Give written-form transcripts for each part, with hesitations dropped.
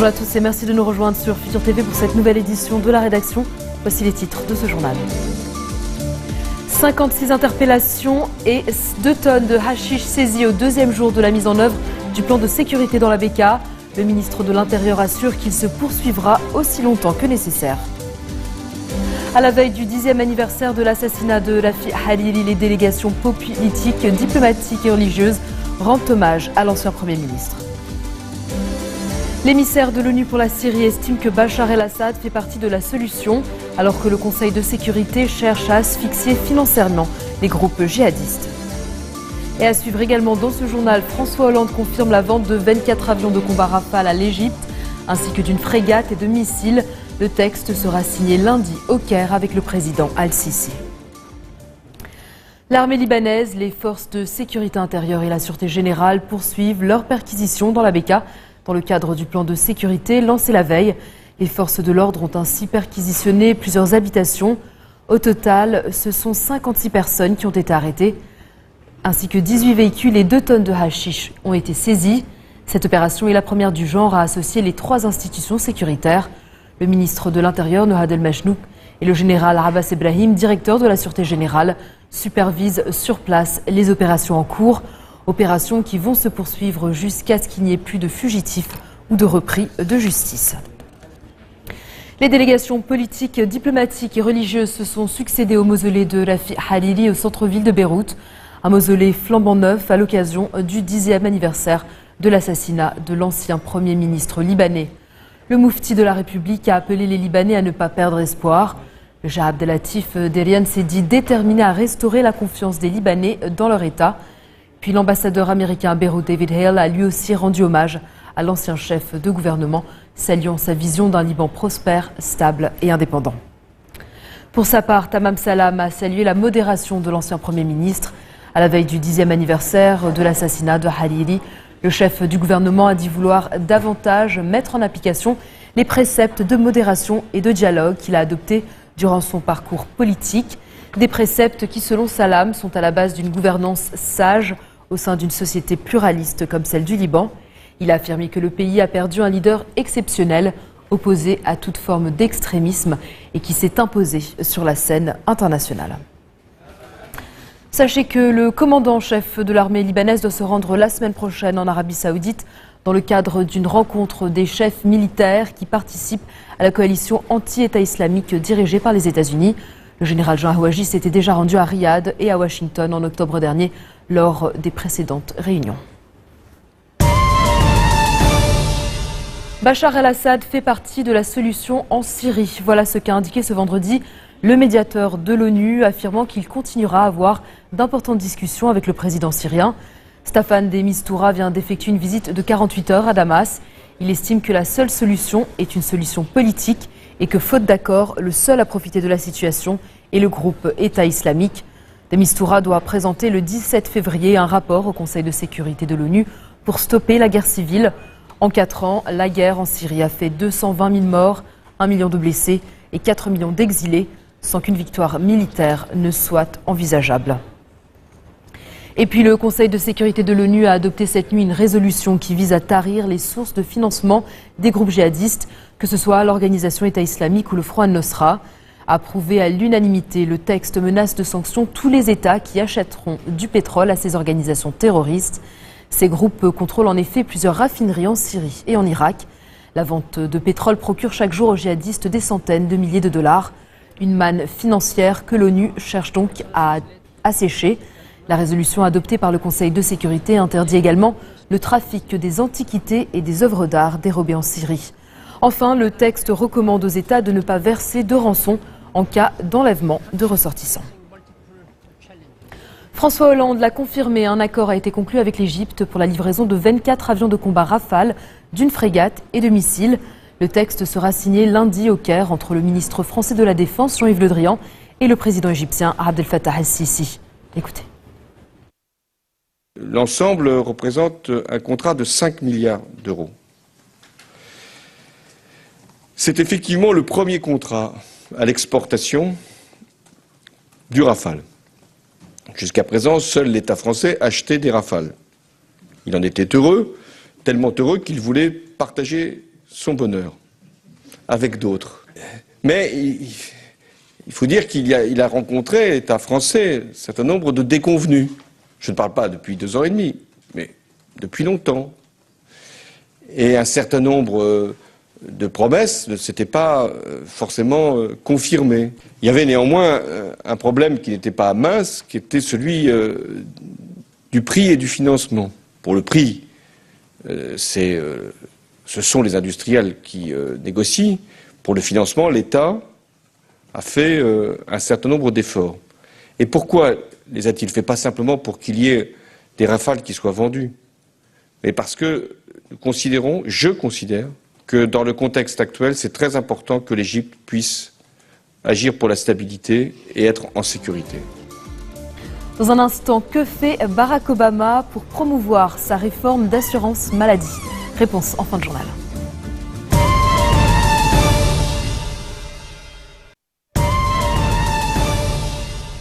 à tous et merci de nous rejoindre sur Futur TV pour cette nouvelle édition de la rédaction. Voici les titres de ce journal. 56 interpellations et 2 tonnes de hashish saisies au deuxième jour de la mise en œuvre du plan de sécurité dans la Bekaa. Le ministre de l'Intérieur assure qu'il se poursuivra aussi longtemps que nécessaire. À la veille du 10e anniversaire de l'assassinat de Rafiq Hariri, les délégations politiques, diplomatiques et religieuses rendent hommage à l'ancien Premier ministre. L'émissaire de l'ONU pour la Syrie estime que Bachar el-Assad fait partie de la solution, alors que le Conseil de sécurité cherche à asphyxier financièrement les groupes djihadistes. Et à suivre également dans ce journal, François Hollande confirme la vente de 24 avions de combat Rafale à l'Égypte, ainsi que d'une frégate et de missiles. Le texte sera signé lundi au Caire avec le président Al-Sisi. L'armée libanaise, les forces de sécurité intérieure et la sûreté générale poursuivent leur perquisition dans la Bekaa. Dans le cadre du plan de sécurité lancé la veille, les forces de l'ordre ont ainsi perquisitionné plusieurs habitations. Au total, ce sont 56 personnes qui ont été arrêtées, ainsi que 18 véhicules et 2 tonnes de hashish ont été saisis. Cette opération est la première du genre à associer les 3 institutions sécuritaires. Le ministre de l'Intérieur, Nohad El-Majnouk, et le général Abbas Ebrahim, directeur de la Sûreté Générale, supervisent sur place les opérations en cours. Opérations qui vont se poursuivre jusqu'à ce qu'il n'y ait plus de fugitifs ou de repris de justice. Les délégations politiques, diplomatiques et religieuses se sont succédées au mausolée de Rafiq Hariri au centre-ville de Beyrouth. Un mausolée flambant neuf à l'occasion du 10e anniversaire de l'assassinat de l'ancien Premier ministre libanais. Le moufti de la République a appelé les Libanais à ne pas perdre espoir. Le Shah Abdelatif Derian s'est dit déterminé à restaurer la confiance des Libanais dans leur État. Puis l'ambassadeur américain à Beyrouth, David Hale, a lui aussi rendu hommage à l'ancien chef de gouvernement, saluant sa vision d'un Liban prospère, stable et indépendant. Pour sa part, Tamam Salam a salué la modération de l'ancien Premier ministre. À la veille du 10e anniversaire de l'assassinat de Hariri, le chef du gouvernement a dit vouloir davantage mettre en application les préceptes de modération et de dialogue qu'il a adoptés durant son parcours politique. Des préceptes qui, selon Salam, sont à la base d'une gouvernance sage au sein d'une société pluraliste comme celle du Liban. Il a affirmé que le pays a perdu un leader exceptionnel, opposé à toute forme d'extrémisme et qui s'est imposé sur la scène internationale. Sachez que le commandant-chef de l'armée libanaise doit se rendre la semaine prochaine en Arabie Saoudite dans le cadre d'une rencontre des chefs militaires qui participent à la coalition anti-État islamique dirigée par les États-Unis. Le général Jean Ahouaji s'était déjà rendu à Riyad et à Washington en octobre dernier lors des précédentes réunions. Bachar el-Assad fait partie de la solution en Syrie. Voilà ce qu'a indiqué ce vendredi le médiateur de l'ONU, affirmant qu'il continuera à avoir d'importantes discussions avec le président syrien. Staffan de Mistura vient d'effectuer une visite de 48 heures à Damas. Il estime que la seule solution est une solution politique et que, faute d'accord, le seul à profiter de la situation est le groupe État islamique. De Mistura doit présenter le 17 février un rapport au Conseil de sécurité de l'ONU pour stopper la guerre civile. En 4 ans, la guerre en Syrie a fait 220 000 morts, 1 million de blessés et 4 millions d'exilés, sans qu'une victoire militaire ne soit envisageable. Et puis le Conseil de sécurité de l'ONU a adopté cette nuit une résolution qui vise à tarir les sources de financement des groupes djihadistes, que ce soit l'organisation État islamique ou le Front al-Nosra. Approuvé à l'unanimité, le texte menace de sanctions tous les États qui achèteront du pétrole à ces organisations terroristes. Ces groupes contrôlent en effet plusieurs raffineries en Syrie et en Irak. La vente de pétrole procure chaque jour aux djihadistes des centaines de milliers de dollars. Une manne financière que l'ONU cherche donc à assécher. La résolution adoptée par le Conseil de sécurité interdit également le trafic des antiquités et des œuvres d'art dérobées en Syrie. Enfin, le texte recommande aux États de ne pas verser de rançon en cas d'enlèvement de ressortissants. François Hollande l'a confirmé, un accord a été conclu avec l'Égypte pour la livraison de 24 avions de combat Rafale, d'une frégate et de missiles. Le texte sera signé lundi au Caire entre le ministre français de la Défense, Jean-Yves Le Drian, et le président égyptien Abdel Fattah el-Sisi. Écoutez. L'ensemble représente un contrat de 5 milliards d'euros. C'est effectivement le premier contrat à l'exportation du Rafale. Jusqu'à présent, seul l'État français achetait des Rafales. Il en était heureux, tellement heureux qu'il voulait partager son bonheur avec d'autres. Mais il faut dire qu'il a rencontré, État français, un certain nombre de déconvenus. Je ne parle pas depuis 2 ans et demi, mais depuis longtemps. Et un certain nombre de promesses ne s'étaient pas forcément confirmées. Il y avait néanmoins un problème qui n'était pas mince, qui était celui du prix et du financement. Pour le prix, ce sont les industriels qui négocient. Pour le financement, l'État a fait un certain nombre d'efforts. Et pourquoi les a-t-il fait? Pas simplement pour qu'il y ait des Rafales qui soient vendus, mais parce que je considère que dans le contexte actuel, c'est très important que l'Égypte puisse agir pour la stabilité et être en sécurité. Dans un instant, que fait Barack Obama pour promouvoir sa réforme d'assurance maladie? Réponse en fin de journal.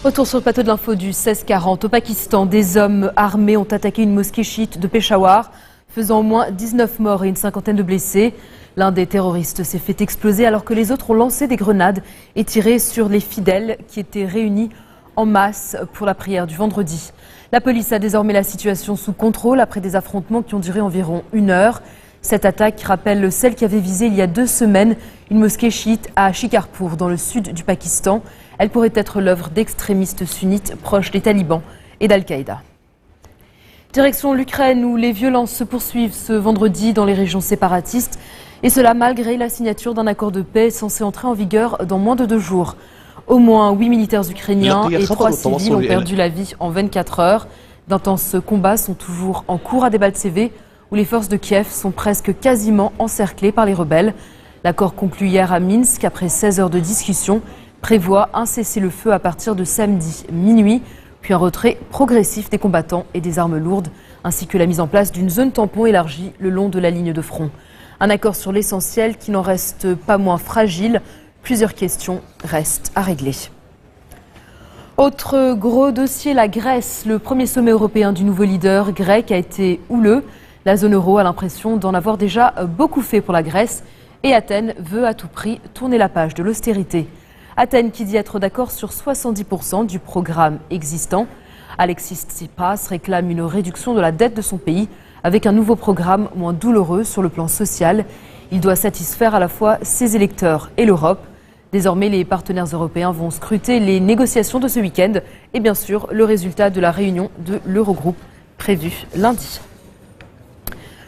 Retour sur le plateau de l'info du 16-40. Au Pakistan, des hommes armés ont attaqué une mosquée chiite de Peshawar, faisant au moins 19 morts et une cinquantaine de blessés. L'un des terroristes s'est fait exploser alors que les autres ont lancé des grenades et tiré sur les fidèles qui étaient réunis en masse pour la prière du vendredi. La police a désormais la situation sous contrôle après des affrontements qui ont duré environ 1 heure. Cette attaque rappelle celle qui avait visé il y a 2 semaines une mosquée chiite à Shikarpur dans le sud du Pakistan. Elle pourrait être l'œuvre d'extrémistes sunnites proches des talibans et d'Al-Qaïda. Direction l'Ukraine où les violences se poursuivent ce vendredi dans les régions séparatistes. Et cela malgré la signature d'un accord de paix censé entrer en vigueur dans moins de 2 jours. Au moins 8 militaires ukrainiens et 3 civils ont perdu la vie en 24 heures. D'intenses combats sont toujours en cours à Debaltseve où les forces de Kiev sont presque quasiment encerclées par les rebelles. L'accord conclu hier à Minsk après 16 heures de discussion prévoit un cessez-le-feu à partir de samedi minuit, puis un retrait progressif des combattants et des armes lourdes, ainsi que la mise en place d'une zone tampon élargie le long de la ligne de front. Un accord sur l'essentiel qui n'en reste pas moins fragile. Plusieurs questions restent à régler. Autre gros dossier, la Grèce. Le premier sommet européen du nouveau leader grec a été houleux. La zone euro a l'impression d'en avoir déjà beaucoup fait pour la Grèce et Athènes veut à tout prix tourner la page de l'austérité. Athènes qui dit être d'accord sur 70% du programme existant. Alexis Tsipras réclame une réduction de la dette de son pays avec un nouveau programme moins douloureux sur le plan social. Il doit satisfaire à la fois ses électeurs et l'Europe. Désormais, les partenaires européens vont scruter les négociations de ce week-end et bien sûr le résultat de la réunion de l'Eurogroupe prévue lundi.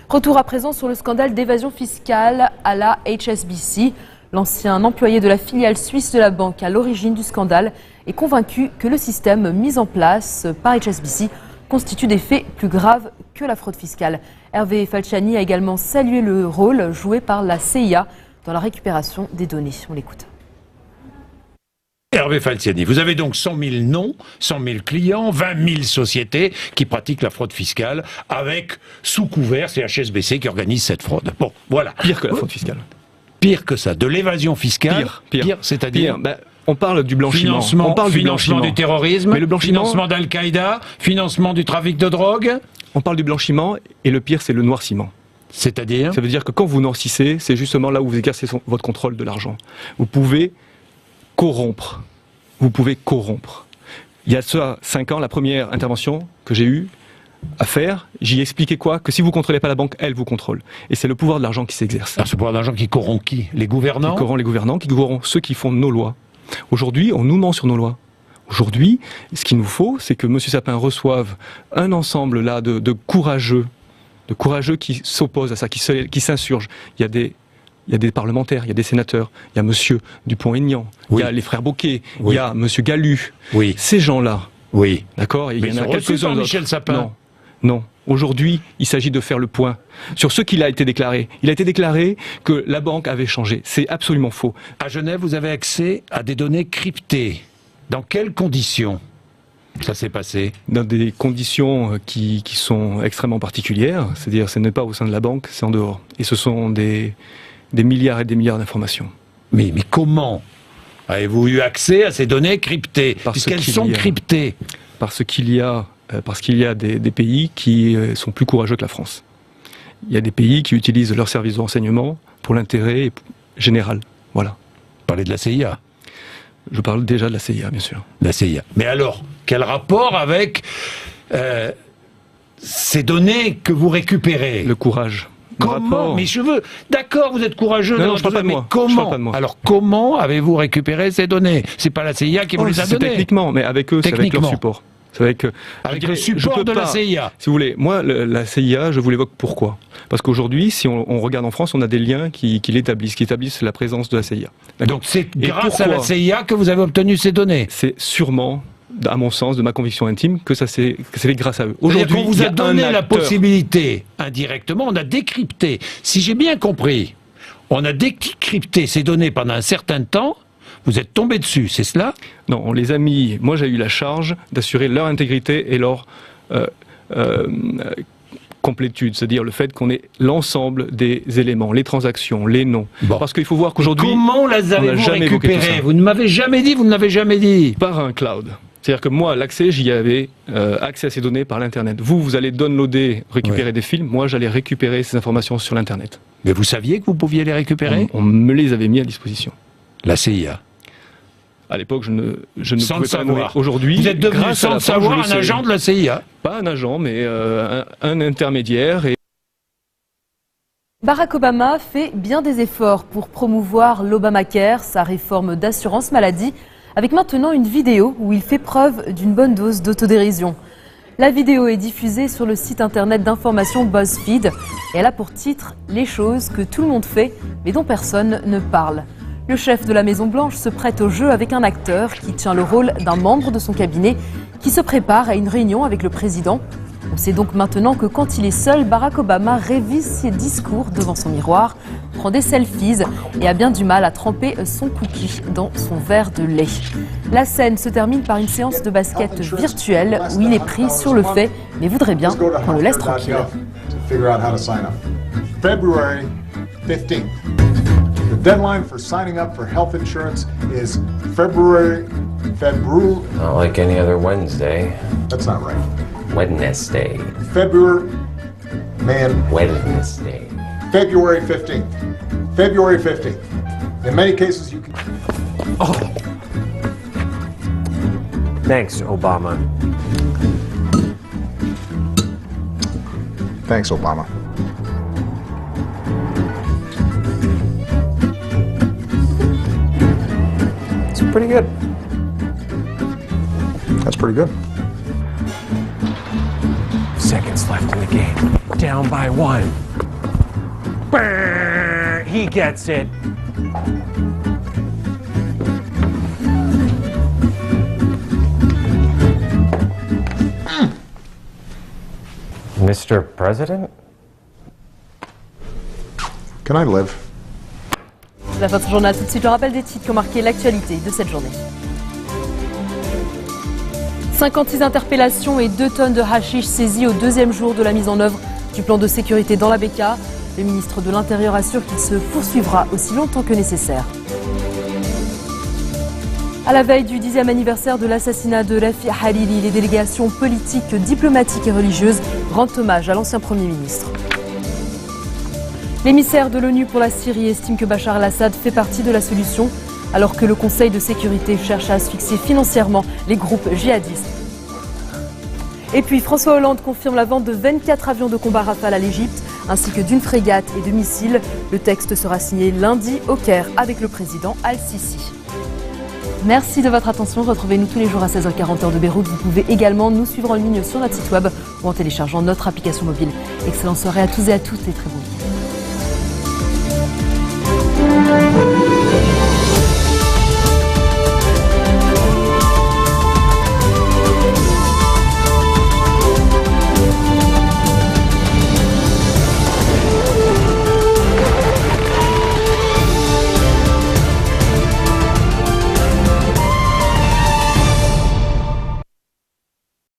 Retour à présent sur le scandale d'évasion fiscale à la HSBC. L'ancien employé de la filiale suisse de la banque à l'origine du scandale est convaincu que le système mis en place par HSBC constitue des faits plus graves que la fraude fiscale. Hervé Falciani a également salué le rôle joué par la CIA dans la récupération des données. On l'écoute. Hervé Falciani, vous avez donc 100 000 noms, 100 000 clients, 20 000 sociétés qui pratiquent la fraude fiscale avec, sous couvert, c'est HSBC qui organise cette fraude. Bon, voilà. Pire que la fraude fiscale. Pire que ça, de l'évasion fiscale. Pire, c'est-à-dire on parle du blanchiment. On parle du blanchiment du terrorisme, mais le blanchiment, financement d'Al-Qaïda, financement du trafic de drogue. On parle du blanchiment et le pire c'est le noirciment. C'est-à-dire ? Ça veut dire que quand vous noircissez, c'est justement là où vous exercez votre contrôle de l'argent. Vous pouvez corrompre. Il y a ça 5 ans, la première intervention que j'ai eue à faire, j'y expliquais quoi? Que si vous contrôlez pas la banque, elle vous contrôle. Et c'est le pouvoir de l'argent qui s'exerce. Alors, ce pouvoir d'argent qui corrompt qui? Les gouvernants? Qui corrompt les gouvernants, qui corrompt ceux qui font nos lois. Aujourd'hui, on nous ment sur nos lois. Aujourd'hui, ce qu'il nous faut, c'est que M. Sapin reçoive un ensemble là de courageux qui s'opposent à ça, qui s'insurgent. Il y a des parlementaires, il y a des sénateurs, il y a M. Dupont-Aignan, oui. Il y a les frères Bocquet, oui. Il y a M. Gallu. Oui. Ces gens-là, oui. d'accord, il y en a quelques-uns d'autres. Michel Sapin. Non. Aujourd'hui, il s'agit de faire le point sur ce qu'il a été déclaré. Il a été déclaré que la banque avait changé. C'est absolument faux. À Genève, vous avez accès à des données cryptées. Dans quelles conditions ça s'est passé? Dans des conditions qui sont extrêmement particulières. C'est-à-dire, ce n'est pas au sein de la banque, c'est en dehors. Et ce sont des milliards et des milliards d'informations. Mais comment avez-vous eu accès à ces données cryptées? Puisqu'elles sont cryptées. Parce qu'il y a des pays qui sont plus courageux que la France. Il y a des pays qui utilisent leurs services de renseignement pour l'intérêt général. Voilà. Vous parlez de la CIA. Je parle déjà de la CIA, bien sûr. La CIA. Mais alors, quel rapport avec ces données que vous récupérez? Le courage. Comment? Mais je veux... D'accord, vous êtes courageux. Non, je parle pas de moi. Comment? Je parle pas de moi. Alors, comment avez-vous récupéré ces données? C'est pas la CIA qui vous les a données. Techniquement, mais avec eux, c'est avec leur support. C'est avec le support de la CIA. Si vous voulez, moi, la CIA, je vous l'évoque pourquoi? Parce qu'aujourd'hui, si on regarde en France, on a des liens qui établissent la présence de la CIA. Donc c'est grâce à la CIA que vous avez obtenu ces données? C'est sûrement, à mon sens, de ma conviction intime, que c'est grâce à eux. Aujourd'hui, on vous a donné la possibilité, indirectement, on a décrypté, si j'ai bien compris, on a décrypté ces données pendant un certain temps. Vous êtes tombé dessus, c'est cela? Non, on les a mis... Moi, j'ai eu la charge d'assurer leur intégrité et leur complétude, c'est-à-dire le fait qu'on ait l'ensemble des éléments, les transactions, les noms. Bon. Parce qu'il faut voir qu'aujourd'hui... Comment les avez-vous récupérés? Vous ne m'avez jamais dit, vous ne l'avez jamais dit. Par un cloud. C'est-à-dire que moi, l'accès, j'y avais accès à ces données par l'Internet. Vous allez downloader, récupérer des films. Moi, j'allais récupérer ces informations sur l'Internet. Mais vous saviez que vous pouviez les récupérer? On me les avait mis à disposition. La CIA. À l'époque, je ne pouvais pas savoir. Aujourd'hui, vous êtes devenu sans le savoir un agent de la CIA. Pas un agent, mais un intermédiaire. Barack Obama fait bien des efforts pour promouvoir l'Obamacare, sa réforme d'assurance maladie, avec maintenant une vidéo où il fait preuve d'une bonne dose d'autodérision. La vidéo est diffusée sur le site internet d'information BuzzFeed et elle a pour titre « Les choses que tout le monde fait mais dont personne ne parle ». Le chef de la Maison-Blanche se prête au jeu avec un acteur qui tient le rôle d'un membre de son cabinet qui se prépare à une réunion avec le président. On sait donc maintenant que quand il est seul, Barack Obama révise ses discours devant son miroir, prend des selfies et a bien du mal à tremper son cookie dans son verre de lait. La scène se termine par une séance de basket virtuelle où il est pris sur le fait, mais voudrait bien qu'on le laisse tranquille. February 15th. The deadline for signing up for health insurance is February. Not like any other Wednesday. That's not right. Wednesday. February. Wednesday. February 15th. February 15th. In many cases, you can. Oh. Thanks, Obama. Thanks, Obama. It's pretty good. That's pretty good. Seconds left in the game. Down by 1. Brrr, he gets it. Mr. President? Can I live? La fin de ce journal, tout de suite le rappel des titres qui ont marqué l'actualité de cette journée. 56 interpellations et 2 tonnes de hashish saisies au 2e jour de la mise en œuvre du plan de sécurité dans la Bekaa. Le ministre de l'Intérieur assure qu'il se poursuivra aussi longtemps que nécessaire. À la veille du 10e anniversaire de l'assassinat de Rafi Hariri, les délégations politiques, diplomatiques et religieuses rendent hommage à l'ancien Premier ministre. L'émissaire de l'ONU pour la Syrie estime que Bachar el-Assad fait partie de la solution, alors que le Conseil de sécurité cherche à asphyxier financièrement les groupes djihadistes. Et puis François Hollande confirme la vente de 24 avions de combat Rafale à l'Égypte, ainsi que d'une frégate et de missiles. Le texte sera signé lundi au Caire avec le président Al-Sisi. Merci de votre attention. Retrouvez-nous tous les jours à 16h40 heure de Beyrouth. Vous pouvez également nous suivre en ligne sur notre site web ou en téléchargeant notre application mobile. Excellente soirée à tous et à toutes et très bon week-end.